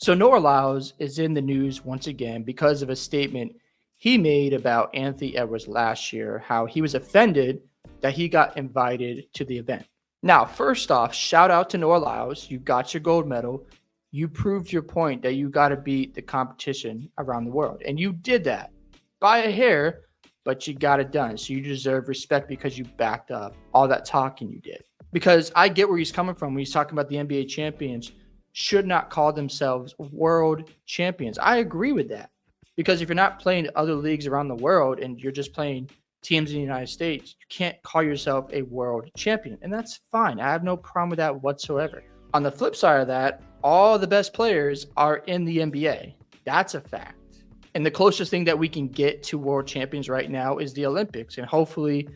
So Noah Lyles is in the news once again because of a statement he made about Anthony Edwards last year, how he was offended that he got invited to the event. Now, first off, shout out to Noah Lyles. You got your gold medal. You proved your point that you got to beat the competition around the world. And you did that by a hair, but you got it done. So you deserve respect because you backed up all that talking you did. Because I get where he's coming from when he's talking about the NBA champions should not call themselves world champions. I agree with that. Because if you're not playing other leagues around the world and you're just playing teams in the United States, you can't call yourself a world champion. And that's fine. I have no problem with that whatsoever. On the flip side of that, all the best players are in the NBA. That's a fact. And the closest thing that we can get to world champions right now is the Olympics. And hopefully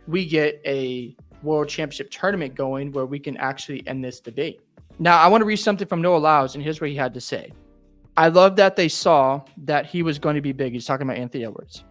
we get a world championship tournament going where we can actually end this debate. Now, I want to read something from Noah Lyles, and here's what he had to say. I love that they saw that he was going to be big. He's talking about Anthony Edwards.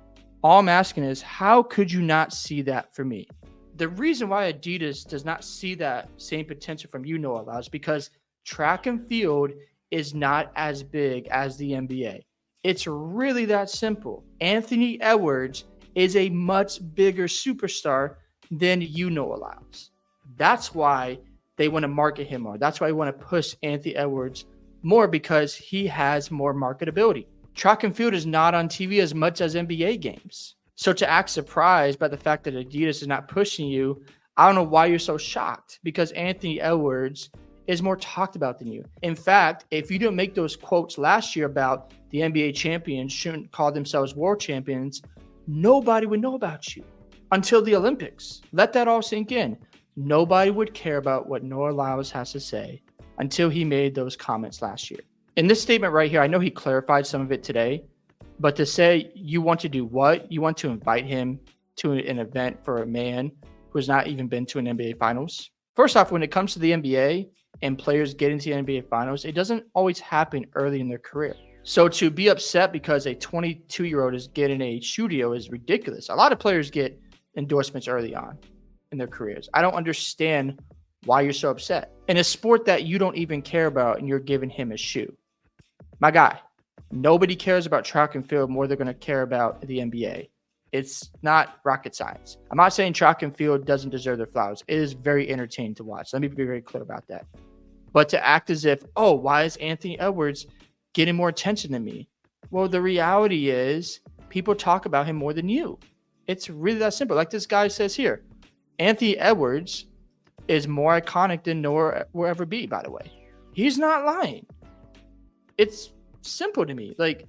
All I'm asking is, how could you not see that for me? The reason why Adidas does not see that same potential from you, Noah Lyles, is because track and field is not as big as the NBA. It's really that simple. Anthony Edwards is a much bigger superstar than you, Noah Lyles. That's why they want to market him more. That's why they want to push Anthony Edwards more, because he has more marketability. Track and field is not on TV as much as NBA games. So to act surprised by the fact that Adidas is not pushing you, I don't know why you're so shocked, because Anthony Edwards is more talked about than you. In fact, if you didn't make those quotes last year about the NBA champions shouldn't call themselves world champions, nobody would know about you until the Olympics. Let that all sink in. Nobody would care about what Noah Lyles has to say until he made those comments last year. In this statement right here, I know he clarified some of it today, but to say you want to do what? You want to invite him to an event for a man who has not even been to an NBA Finals? First off, when it comes to the NBA and players getting to the NBA Finals, it doesn't always happen early in their career. So to be upset because a 22-year-old is getting a shoe deal is ridiculous. A lot of players get endorsements early on in their careers. I don't understand why you're so upset. In a sport that you don't even care about and you're giving him a shoe. My guy, nobody cares about track and field more than they're going to care about the NBA. It's not rocket science. I'm not saying track and field doesn't deserve their flowers. It is very entertaining to watch. Let me be very clear about that. But to act as if, oh, why is Anthony Edwards getting more attention than me? Well, the reality is people talk about him more than you. It's really that simple. Like this guy says here, Anthony Edwards is more iconic than Noah will ever be, by the way. He's not lying. It's simple to me. Like,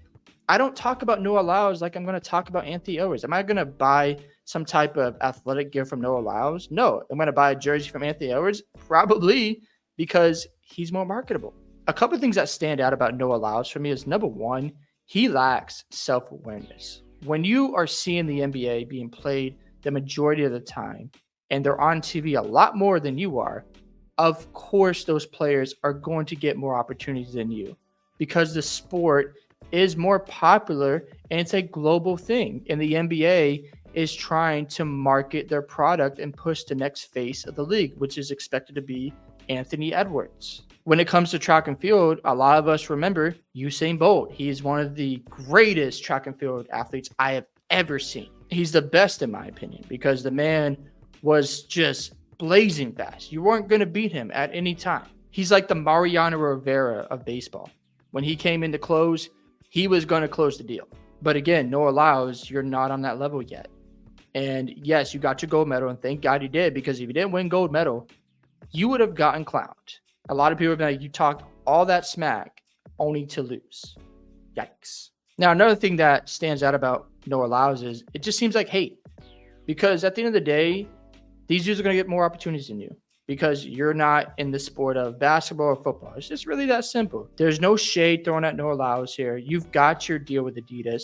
I don't talk about Noah Lyles like I'm going to talk about Anthony Edwards. Am I going to buy some type of athletic gear from Noah Lyles? No. Am I going to buy a jersey from Anthony Edwards? Probably, because he's more marketable. A couple of things that stand out about Noah Lyles for me is, number one, he lacks self-awareness. When you are seeing the NBA being played the majority of the time, and they're on TV a lot more than you are, of course those players are going to get more opportunities than you, because the sport is more popular and it's a global thing. And the NBA is trying to market their product and push the next face of the league, which is expected to be Anthony Edwards. When it comes to track and field, a lot of us remember Usain Bolt. He is one of the greatest track and field athletes I have ever seen. He's the best in my opinion, because the man was just blazing fast. You weren't going to beat him at any time. He's like the Mariano Rivera of baseball. When he came in to close, he was going to close the deal. But again, Noah Lyles, you're not on that level yet. And yes, you got your gold medal, and thank God you did, because if you didn't win gold medal, you would have gotten clowned. A lot of people have been like, you talked all that smack only to lose. Yikes. Now, another thing that stands out about Noah Lyles is it just seems like hate. Because at the end of the day, these dudes are going to get more opportunities than you, because you're not in the sport of basketball or football. It's just really that simple. There's no shade thrown at Noah Lyles here. You've got your deal with Adidas.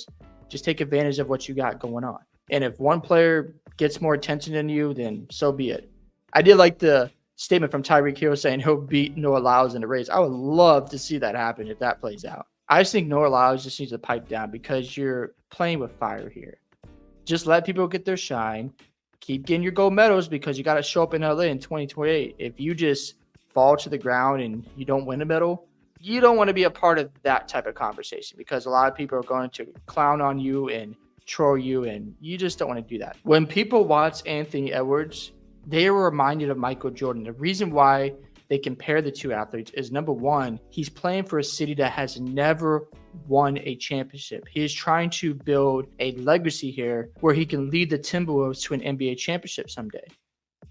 Just take advantage of what you got going on. And if one player gets more attention than you, then so be it. I did like the statement from Tyreek Hill saying he'll beat Noah Lyles in the race. I would love to see that happen if that plays out. I just think Noah Lyles just needs to pipe down, because you're playing with fire here. Just let people get their shine. Keep getting your gold medals, because you got to show up in LA in 2028. If you just fall to the ground and you don't win a medal, you don't want to be a part of that type of conversation because a lot of people are going to clown on you and troll you, and you just don't want to do that. When people watch Anthony Edwards, they are reminded of Michael Jordan. The reason why they compare the two athletes is, number one, he's playing for a city that has never won a championship. He is trying to build a legacy here where he can lead the Timberwolves to an NBA championship someday.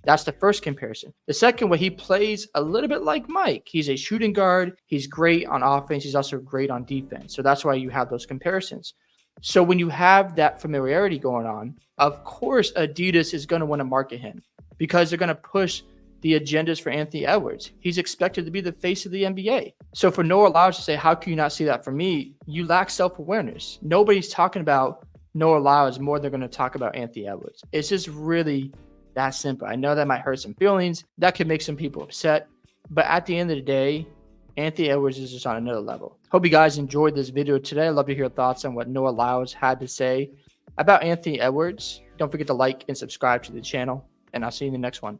That's the first comparison. The second one, he plays a little bit like Mike. He's a shooting guard. He's great on offense. He's also great on defense. So that's why you have those comparisons. So when you have that familiarity going on, of course, Adidas is going to want to market him because they're going to push the agendas for Anthony Edwards. He's expected to be the face of the NBA. So for Noah Lyles to say, how can you not see that from me? You lack self-awareness. Nobody's talking about Noah Lyles more than they're going to talk about Anthony Edwards. It's just really that simple. I know that might hurt some feelings. That could make some people upset. But at the end of the day, Anthony Edwards is just on another level. Hope you guys enjoyed this video today. I'd love to hear your thoughts on what Noah Lyles had to say about Anthony Edwards. Don't forget to like and subscribe to the channel, and I'll see you in the next one.